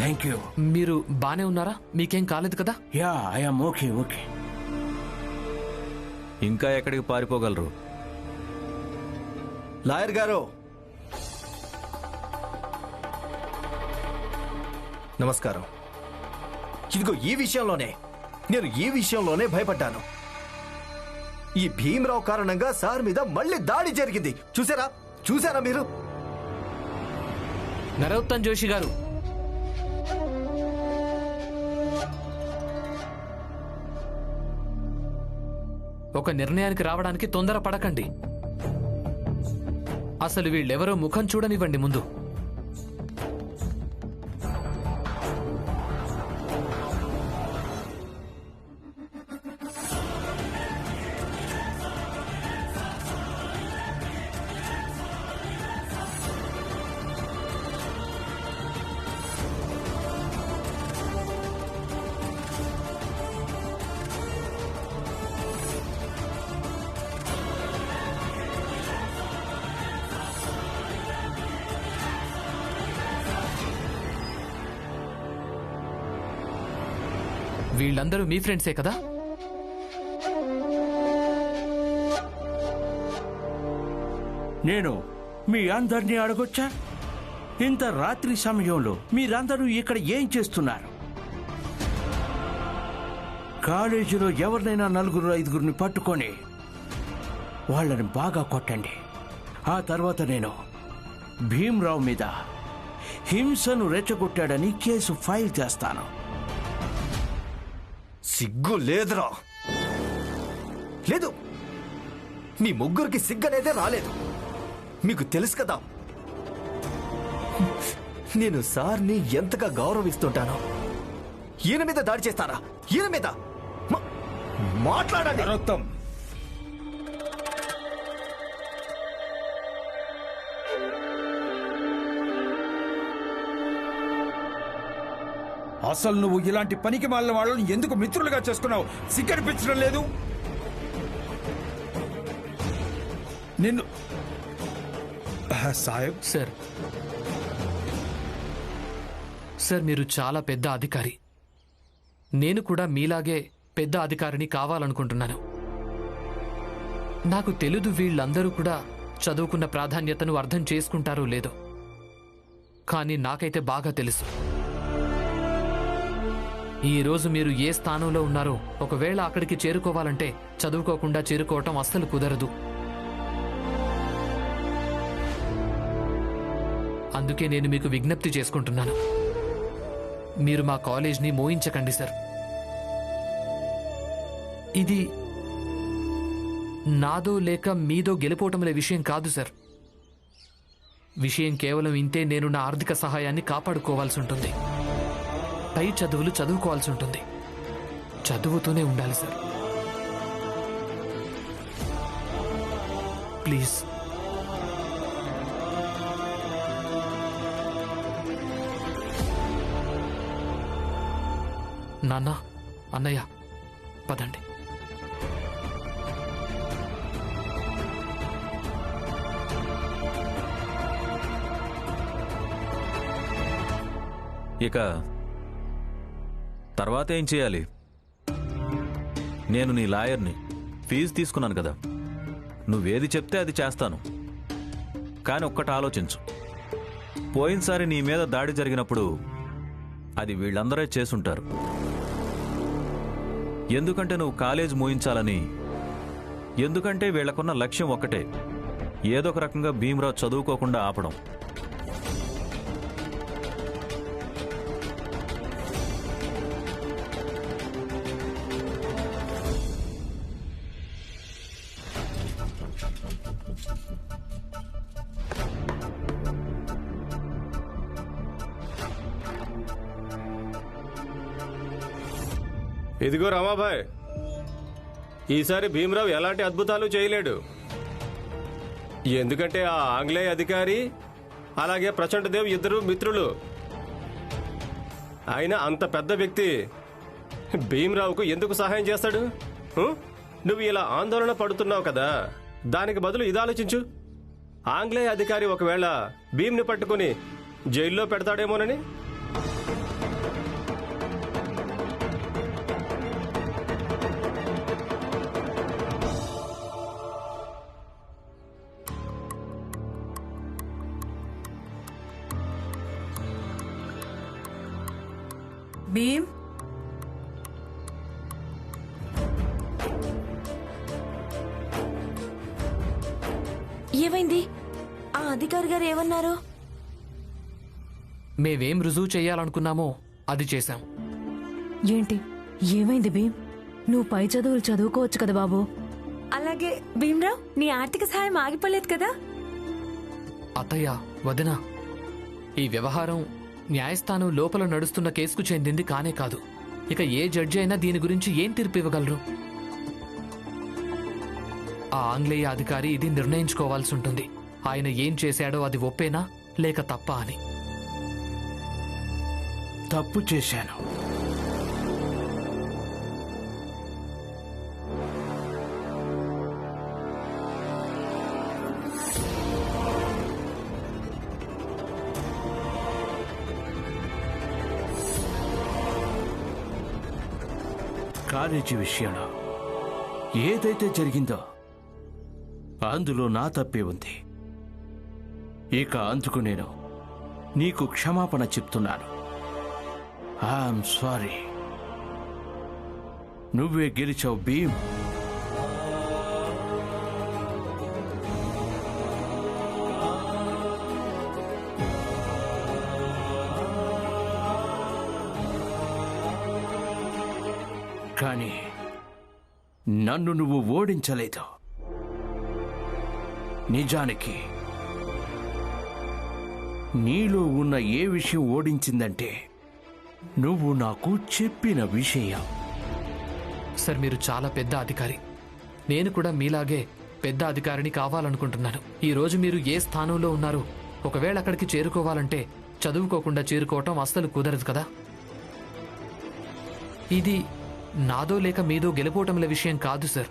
Thank you. మీరు బానే ఉన్నారా? మీకేం కాలేదు కదా? Yeah, I'm okay. ఓకే. ఇంకా ఎక్కడికి పారిపోగలరు? లాయర్ గారు నమస్కారం. ఇదిగో ఈ విషయంలోనే భయపడ్డాను. ఈ భీమరావు కారణంగా సార్ మీద మళ్ళీ దాడి జరిగింది. చూసారా మీరు? నరోత్తమ్ జోషి గారు, ఒక నిర్ణయానికి రావడానికి తొందరపడకండి. అసలు వీళ్ళెవరో ముఖం చూడనివ్వండి ముందు. వీళ్ళందరూ మీ ఫ్రెండ్సే కదా? నేను మీ అందరినీ అడగొచ్చా? ఇంత రాత్రి సమయంలో మీరందరూ ఇక్కడ ఏం చేస్తున్నారు? కాలేజీలో ఎవరినైనా 4-5 పట్టుకొని వాళ్ళని బాగా కొట్టండి. ఆ తర్వాత నేను భీమరావు మీద హింసను రెచ్చగొట్టాడని కేసు ఫైల్ చేస్తాను. సిగ్గు లేదురా? లేదు, మీ ముగ్గురికి సిగ్గనేదే రాలేదు. మీకు తెలుసు కదా నేను సార్ని ఎంతగా గౌరవిస్తుంటానో. ఈయన మీద దాడి చేస్తారా? ఈయన మీద మాట్లాడండి. నరోత్తమ్, అసలు నువ్వు ఇలాంటి పనికి మాలిన వాళ్ళని ఎందుకు మిత్రులుగా చేసుకున్నావు? సిగ్గనిపించడం లేదు నిన్ను? సాహెబ్ సార్, మీరు చాలా పెద్ద అధికారి. నేను కూడా మీలాగే పెద్ద అధికారిని కావాలనుకుంటున్నాను. నాకు తెలీదు వీళ్ళందరూ కూడా చదువుకున్న ప్రాధాన్యతను అర్థం చేసుకుంటారో లేదో, కానీ నాకైతే బాగా తెలుసు. ఈ రోజు మీరు ఏ స్థానంలో ఉన్నారో ఒకవేళ అక్కడికి చేరుకోవాలంటే చదువుకోకుండా చేరుకోవటం అస్సలు కుదరదు. అందుకే నేను మీకు విజ్ఞప్తి చేసుకుంటున్నాను, మీరు మా కాలేజ్ని మోయించకండి సార్. ఇది నాదో లేక మీదో గెలుపోవటంలే విషయం కాదు సార్. విషయం కేవలం ఇంతే, నేను నా ఆర్థిక సహాయాన్ని కాపాడుకోవాల్సి ఉంటుంది. పై చదువులు చదువుకోవాల్సి ఉంటుంది. చదువుతూనే ఉండాలి సార్. ప్లీజ్. నాన్న, అన్నయ్య, పదండి. ఇక తర్వాత ఏం చేయాలి? నేను నీ లాయర్ని, ఫీజు తీసుకున్నాను కదా, నువ్వేది చెప్తే అది చేస్తాను. కానీ ఒక్కటి ఆలోచించు, పోయినసారి నీ మీద దాడి జరిగినప్పుడు అది వీళ్ళందరే చేసుంటారు. ఎందుకంటే నువ్వు కాలేజ్ మోయించాలని. ఎందుకంటే వీళ్లకున్న లక్ష్యం ఒక్కటే, ఏదో ఒక రకంగా భీమరావు చదువుకోకుండా ఆపడం. ఇదిగో రమాబాయ్, ఈసారి భీమరావు ఎలాంటి అద్భుతాలు చేయలేడు. ఎందుకంటే ఆ ఆంగ్లేయ అధికారి అలాగే ప్రచండ్ దేవ్ ఇద్దరు మిత్రులు. ఆయన అంత పెద్ద వ్యక్తి భీమరావుకు ఎందుకు సహాయం చేస్తాడు? నువ్వు ఇలా ఆందోళన పడుతున్నావు కదా, దానికి బదులు ఇది ఆలోచించు. ఆంగ్లేయ అధికారి ఒకవేళ భీమ్ని పట్టుకుని జైల్లో పెడతాడేమోనని. భీమ్, ఏమైంది? ఆ అధికారి గారు ఏమన్నారు? మేమేం రుజువు చేయాలనుకున్నామో అది చేశాం. ఏంటి ఏమైంది భీమ్? నువ్వు పై చదువులు చదువుకోవచ్చు కదా బాబు. అలాగే భీమ్రావ్, నీ ఆర్థిక సహాయం ఆగిపోలేదు కదా? అత్తయ్య, వదినా, ఈ వ్యవహారం న్యాయస్థానం లోపల నడుస్తున్న కేసుకు చెందింది కానే కాదు. ఇక ఏ జడ్జి అయినా దీని గురించి ఏం తీర్పు ఇవ్వగలరు? ఆ ఆంగ్లేయ అధికారి ఇది నిర్ణయించుకోవాల్సి ఉంటుంది. ఆయన ఏం చేశాడో అది ఒప్పేనా లేక తప్పా అని. తప్పు చేశాను. కాలేజీ విషయంలో ఏదైతే జరిగిందో అందులో నా తప్పే ఉంది. ఇక అందుకు నేను నీకు క్షమాపణ చెప్తున్నాను. I'm sorry. నువ్వే గెలిచావు భీమ్. కానీ నన్ను నువ్వు ఓడించలేదు. నిజానికి నీలో ఉన్న ఏ విషయం ఓడించిందంటే నువ్వు నాకు చెప్పిన విషయం. సార్, మీరు చాలా పెద్ద అధికారి. నేను కూడా మీలాగే పెద్ద అధికారిని కావాలనుకుంటున్నాను. ఈ రోజు మీరు ఏ స్థానంలో ఉన్నారో ఒకవేళ అక్కడికి చేరుకోవాలంటే చదువుకోకుండా చేరుకోవటం అస్సలు కుదరదు కదా. ఇది నాదో లేక మీదో గెలుపోవటంల విషయం కాదు సార్.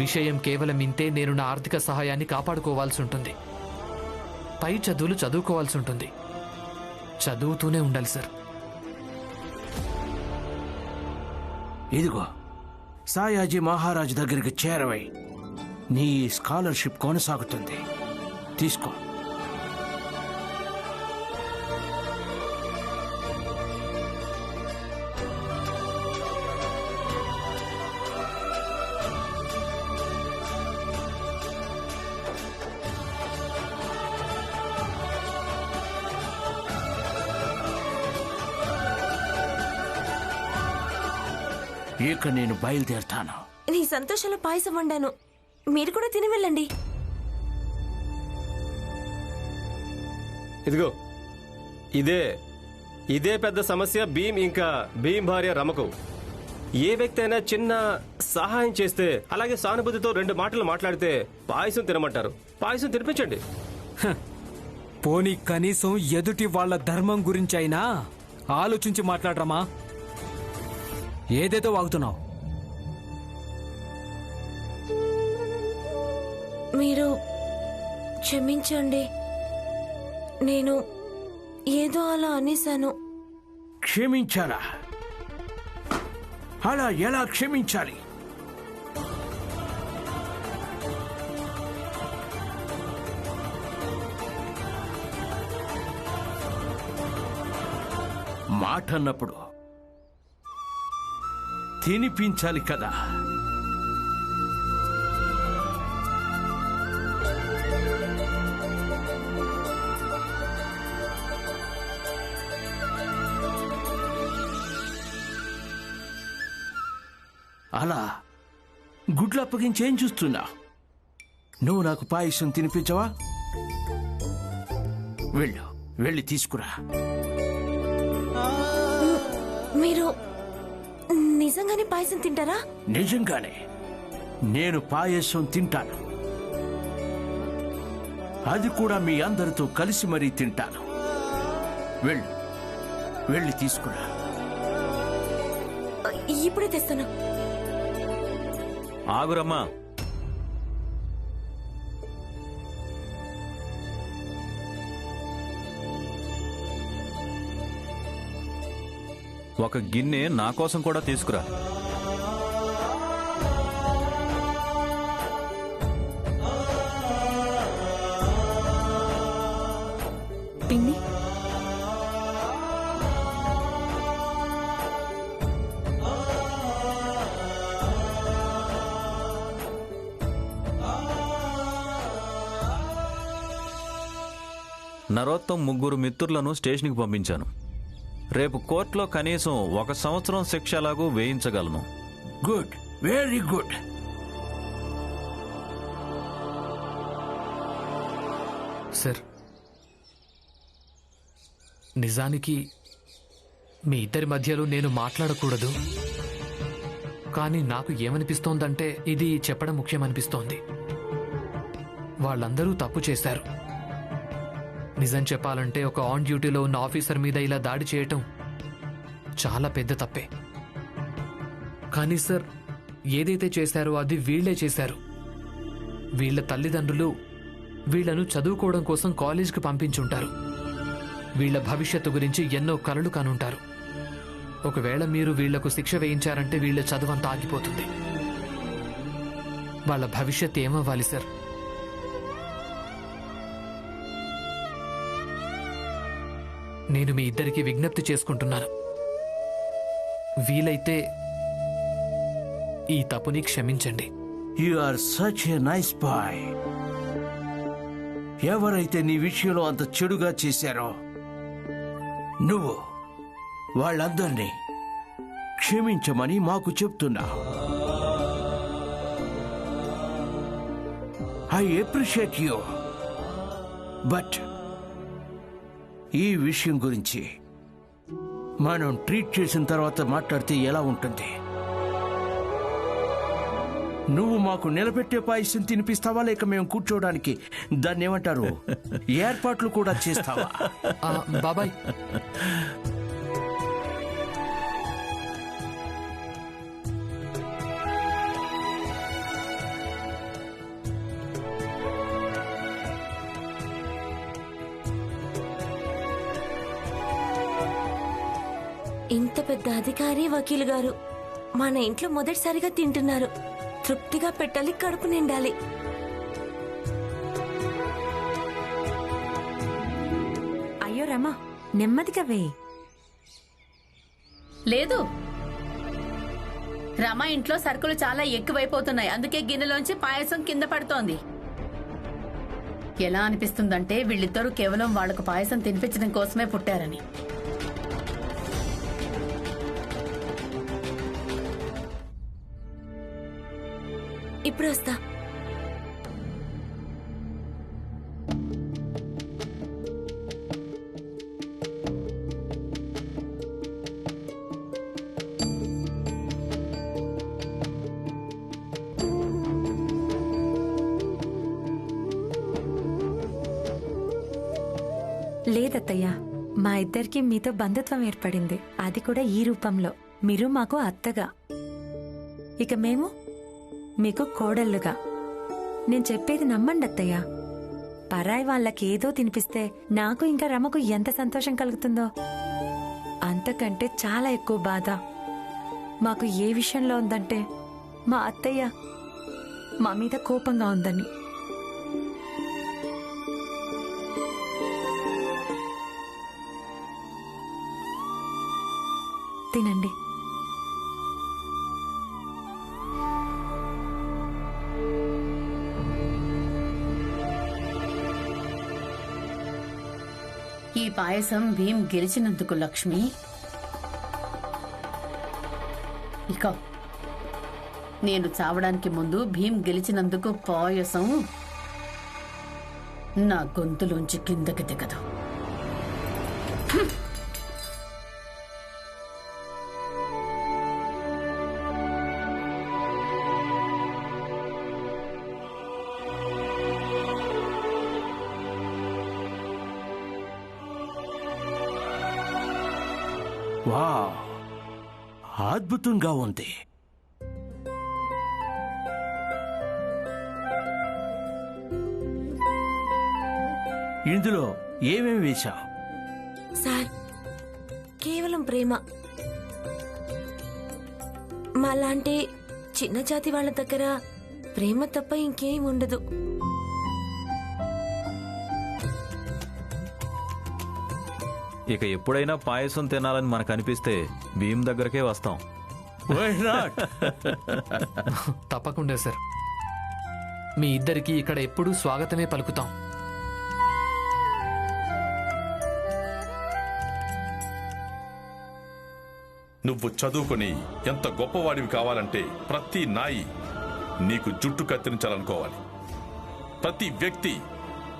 విషయం కేవలం ఇంతే. నేను నా ఆర్థిక సహాయాన్ని కాపాడుకోవాల్సి ఉంటుంది. పై చదువులు చదువుకోవాల్సి ఉంటుంది. చదువుతూనే ఉండాలి సార్. ఇదిగో సాయాజీ మహారాజ్ దగ్గరికి చేరవై నీ స్కాలర్షిప్ కొనసాగుతుంది. తీసుకో. ఇక నేను బయలుదేరుతాను. నీ సంతోషంలో పాయసం వండాను, మీరు కూడా తిని వెళ్ళండి. ఇదిగో ఇదే పెద్ద సమస్య భీమ్ ఇంకా భీమ్ భార్య రమకు. ఏ వ్యక్తి అయినా చిన్న సహాయం చేస్తే, అలాగే సానుభూతితో 2 మాటలు మాట్లాడితే పాయసం తినమంటారు. పాయసం తినిపించండి. పోనీ కనీసం ఎదుటి వాళ్ళ ధర్మం గురించి అయినా ఆలోచించి మాట్లాడరమా? ఏదేదో వాగుతున్నావు. మీరు క్షమించండి, నేను ఏదో అలా అనేశాను. క్షమించాలా? అలా ఎలా క్షమించాలి? మాట అన్నప్పుడు తినిపించాలి కదా. అలా గుడ్లు అప్పగించేం చూస్తున్నా? నువ్వు నాకు పాయసం తినిపించవా? వెళ్ళి తీసుకురా. మీరు నిజంగానే పాయసం తింటారా? నిజంగానే నేను పాయసం తింటాను. అది కూడా మీ అందరితో కలిసి మరీ తింటాను. వెళ్ళి తీసుకురా. ఇప్పుడే తెస్తాను. ఆగురమ్మా. ఒక గిన్నె నా కోసం కూడా తీసుకురా. పిన్ని, నరోత్తం 3 మిత్రులను స్టేషన్కి పంపించాను. రేపు కోర్టులో కనీసం 1 సంవత్సరం శిక్ష ఎలాగూ వేయించగలను. Good, very good. సార్, నిజానికి మీ ఇద్దరి మధ్యలో నేను మాట్లాడకూడదు, కానీ నాకు ఏమనిపిస్తోందంటే ఇది చెప్పడం ముఖ్యమనిపిస్తోంది. వాళ్ళందరూ తప్పు చేశారు. నిజం చెప్పాలంటే ఒక ఆన్ డ్యూటీలో ఉన్న ఆఫీసర్ మీద ఇలా దాడి చేయటం చాలా పెద్ద తప్పే. కానీ సార్, ఏదైతే చేశారో అది వీళ్లే చేశారు. వీళ్ల తల్లిదండ్రులు వీళ్లను చదువుకోవడం కోసం కాలేజీకి పంపించుంటారు. వీళ్ల భవిష్యత్తు గురించి ఎన్నో కలలు కానుంటారు. ఒకవేళ మీరు వీళ్లకు శిక్ష వేయించారంటే వీళ్ల చదువంతా ఆగిపోతుంది. వాళ్ళ భవిష్యత్తు ఏమవ్వాలి సార్? నేను మీ ఇద్దరికి విజ్ఞప్తి చేసుకుంటున్నాను. వీలైతే ఈ తప్పుని క్షమించండి. You are such a nice boy. ఎవరైతే నీ విషయంలో అంత చెడుగా చేశారో నువ్వు వాళ్ళందరినీ క్షమించమని మాకు చెప్తున్నా. I appreciate you. బట్ ఈ విషయం గురించి మనం ట్రీట్ చేసిన తర్వాత మాట్లాడితే ఎలా ఉంటుంది? నువ్వు మాకు నిలబెట్టే పాయసం తినిపిస్తావా, లేక మేము కూర్చోవడానికి దాన్ని ఏమంటారు ఏర్పాట్లు కూడా చేస్తావా? బాబాయ్, ఇంత పెద్ద అధికారి వకీలు గారు మన ఇంట్లో మొదటిసారిగా తింటున్నారు. తృప్తిగా పెట్టాలి, కడుపు నిండాలి. అయ్యో రమా, నెమ్మదిగా వేయి. లేదు, రమ ఇంట్లో సరుకులు చాలా ఎక్కువైపోతున్నాయి. అందుకే గిన్నెలోంచి పాయసం కింద పడుతోంది. ఎలా అనిపిస్తుందంటే వీళ్ళిద్దరూ కేవలం వాళ్లకు పాయసం తినిపించడం కోసమే పుట్టారని. ఇప్పుడు వస్తా. లేదత్తయ్య, మా ఇద్దరికి మీతో బంధుత్వం ఏర్పడింది. అది కూడా ఈ రూపంలో. మీరు మాకు అత్తగా, ఇక మేము మీకు కోడళ్ళుగా. నేను చెప్పేది నమ్మండి అత్తయ్య. పరాయి వాళ్ళకి ఏదో తినిపిస్తే నాకు ఇంకా రమకు ఎంత సంతోషం కలుగుతుందో అంతకంటే చాలా ఎక్కువ బాధ మాకు ఏ విషయంలో ఉందంటే మా అత్తయ్య మా మీద కోపంగా ఉందని. తినండి. ఈ పాయసం భీమ్ గెలిచినందుకు లక్ష్మి. ఇక నేను చావడానికి ముందు భీమ్ గెలిచినందుకు పాయసం నా గొంతులోంచి కిందకి దిగదు. వావ్, అద్భుతంగా ఉంది. ఇందులో ఏమేమి వేశావు? సార్, కేవలం ప్రేమ. మాలాంటి చిన్న జాతి వాళ్ళ దగ్గర ప్రేమ తప్ప ఇంకేం ఉండదు. ఇక ఎప్పుడైనా పాయసం తినాలని మనకు అనిపిస్తే భీమ్ దగ్గరకే వస్తాం. Why not? తప్పకుండా సార్. మీ ఇద్దరికి ఇక్కడ ఎప్పుడూ స్వాగతమే పలుకుతాం. నువ్వు చదువుకొని ఎంత గొప్పవాడివి కావాలంటే ప్రతి నాయి నీకు జుట్టు కత్తిరించాలనుకోవాలి, ప్రతి వ్యక్తి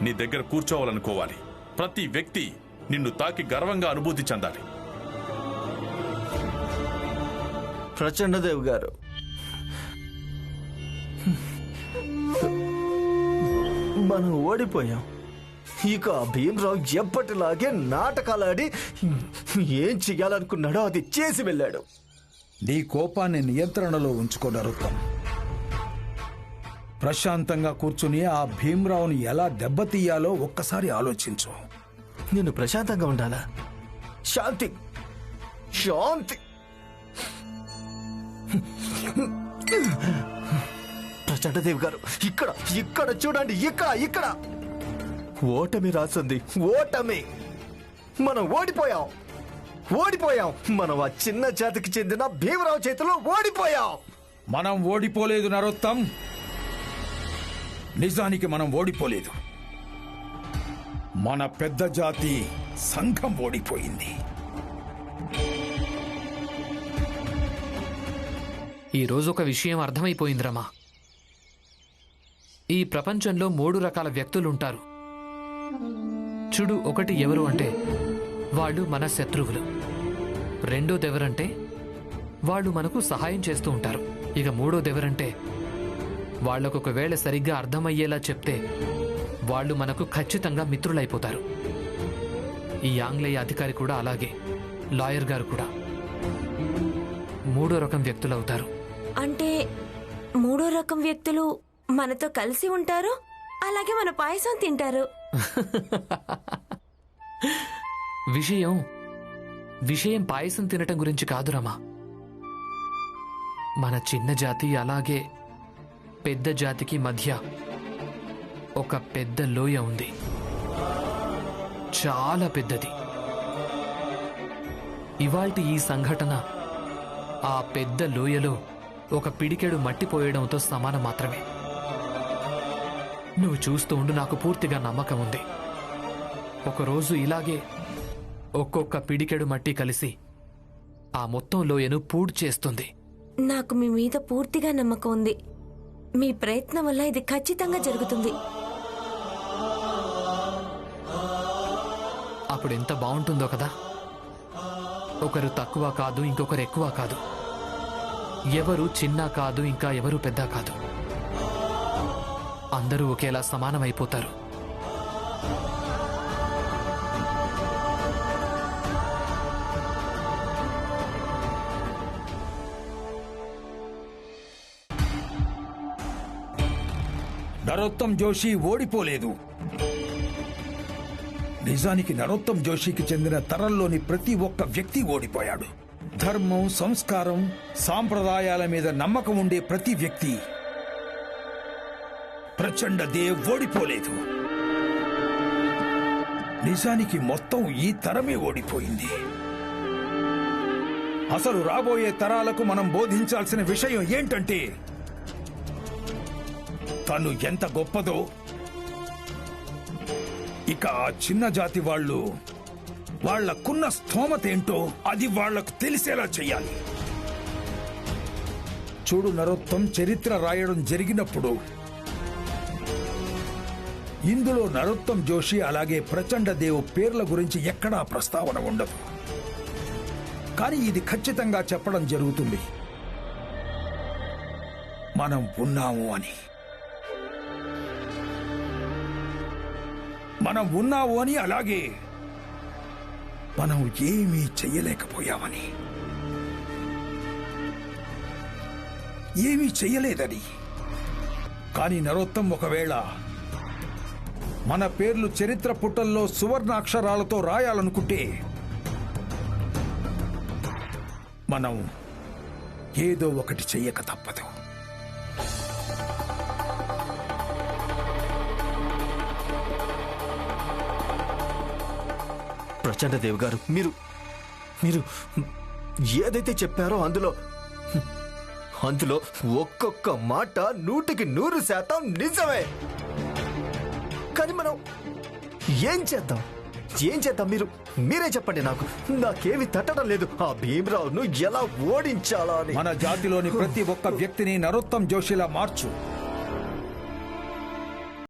నీ దగ్గర కూర్చోవాలనుకోవాలి, ప్రతి వ్యక్తి నిన్ను తాకి గర్వంగా అనుభూతి చెందాలి. ప్రచండదేవ్ గారు, మనం ఓడిపోయాం. ఇక భీమరావు ఎప్పటిలాగే నాటకాలాడి ఏం చెయ్యాలనుకున్నాడో అది చేసి వెళ్ళాడు. నీ కోపాన్ని నియంత్రణలో ఉంచుకో నరోత్తం. ప్రశాంతంగా కూర్చుని ఆ భీమరావుని ఎలా దెబ్బతీయాలో ఒక్కసారి ఆలోచించు. నేను ప్రశాంతంగా ఉండాలా? శాంతి శాంతి. ప్రచండదేవి గారు, ఇక్కడ ఇక్కడ చూడండి, ఇక్కడ ఇక్కడ ఓటమి రాసింది. ఓటమి. మనం ఓడిపోయాం, ఓడిపోయాం. మనం ఆ చిన్న జాతికి చెందిన భీమరావు చేతిలో ఓడిపోయాం. మనం ఓడిపోలేదు నరోత్తం. నిజానికి మనం ఓడిపోలేదు. మన పెద్ద జాతి సంఘం ఓడిపోయింది. ఈరోజు ఒక విషయం అర్థమైపోయింది రమా. ఈ ప్రపంచంలో 3 రకాల వ్యక్తులుంటారు. చూడు, ఒకటి ఎవరు అంటే వాళ్ళు మన శత్రువులు, రెండోదెవరంటే వాళ్ళు మనకు సహాయం చేస్తూ ఉంటారు, ఇక మూడోదెవరంటే వాళ్ళకొకవేళ సరిగ్గా అర్థమయ్యేలా చెప్తే వాళ్ళు మనకు ఖచ్చితంగా మిత్రులైపోతారు. ఈ ఆంగ్లేయ అధికారి కూడా అలాగే, లాయర్ గారు కూడా 3వ రకం వ్యక్తులవుతారు. అంటే 3వ రకం వ్యక్తులు మనతో కలిసి ఉంటారు, అలాగే మన పాయసం తింటారు. విషయం పాయసం తినటం గురించి కాదు రమా. మన చిన్న జాతి అలాగే పెద్ద జాతికి మధ్య ఒక పెద్ద లోయ ఉంది, చాలా పెద్దది. ఇవాల్టి ఈ సంఘటన ఆ పెద్ద లోయలో ఒక పిడికెడు మట్టిపోయడంతో సమానం మాత్రమే. నువ్వు చూస్తూ ఉండు, నాకు పూర్తిగా నమ్మకం ఉంది. ఒకరోజు ఇలాగే ఒక్కొక్క పిడికెడు మట్టి కలిసి ఆ మొత్తం లోయను పూడ్ చేస్తుంది. నాకు మీ మీద పూర్తిగా నమ్మకం ఉంది. మీ ప్రయత్నం వల్ల ఇది ఖచ్చితంగా జరుగుతుంది. అప్పుడు ఎంత బాగుంటుందో కదా. ఒకరు తక్కువ కాదు, ఇంకొకరు ఎక్కువ కాదు. ఎవరు చిన్న కాదు, ఇంకా ఎవరు పెద్ద కాదు. అందరూ ఒకేలా సమానమైపోతారు. నరోత్తం జోషి ఓడిపోలేదు. నిజానికి నరోత్తం జోషికి చెందిన తరంలోని ప్రతి ఒక్క వ్యక్తి ఓడిపోయాడు. ధర్మం, సంస్కారం, సాంప్రదాయాల మీద నమ్మకం ఉండే ప్రతి వ్యక్తి. ప్రచండ దేవ్ ఓడిపోలేదు. నిజానికి మొత్తం ఈ తరమే ఓడిపోయింది. అసలు రాబోయే తరాలకు మనం బోధించాల్సిన విషయం ఏంటంటే తను ఎంత గొప్పదో ఇక ఆ చిన్న జాతి వాళ్ళు వాళ్లకున్న స్థోమతేంటో అది వాళ్లకు తెలిసేలా చెయ్యాలి. చూడు నరోత్తం, చరిత్ర రాయడం జరిగినప్పుడు ఇందులో నరోత్తం జోషి అలాగే ప్రచండ దేవ్ పేర్ల గురించి ఎక్కడా ప్రస్తావన ఉండదు. కానీ ఇది ఖచ్చితంగా చెప్పడం జరుగుతుంది, మనం ఉన్నాము అని. మనం ఉన్నాము అని, అలాగే మనం ఏమీ చెయ్యలేకపోయామని, ఏమీ చెయ్యలేదని. కానీ నరోత్తం ఒకవేళ మన పేర్లు చరిత్ర పుటల్లో సువర్ణాక్షరాలతో రాయాలనుకుంటే మనం ఏదో ఒకటి చెయ్యక తప్పదు. ప్రచండదేవ్ గారు, మీరు మీరు ఏదైతే చెప్పారో అందులో ఒక్కొక్క మాట 100% నిజమే. కానీ మనం ఏం చేద్దాం? ఏం చేద్దాం మీరే చెప్పండి. నాకేమి తట్టడం లేదు. ఆ భీమరావును ఎలా ఓడించాలా అని. మన జాతిలోని ప్రతి ఒక్క వ్యక్తిని నరోత్తం జోషిలా మార్చు.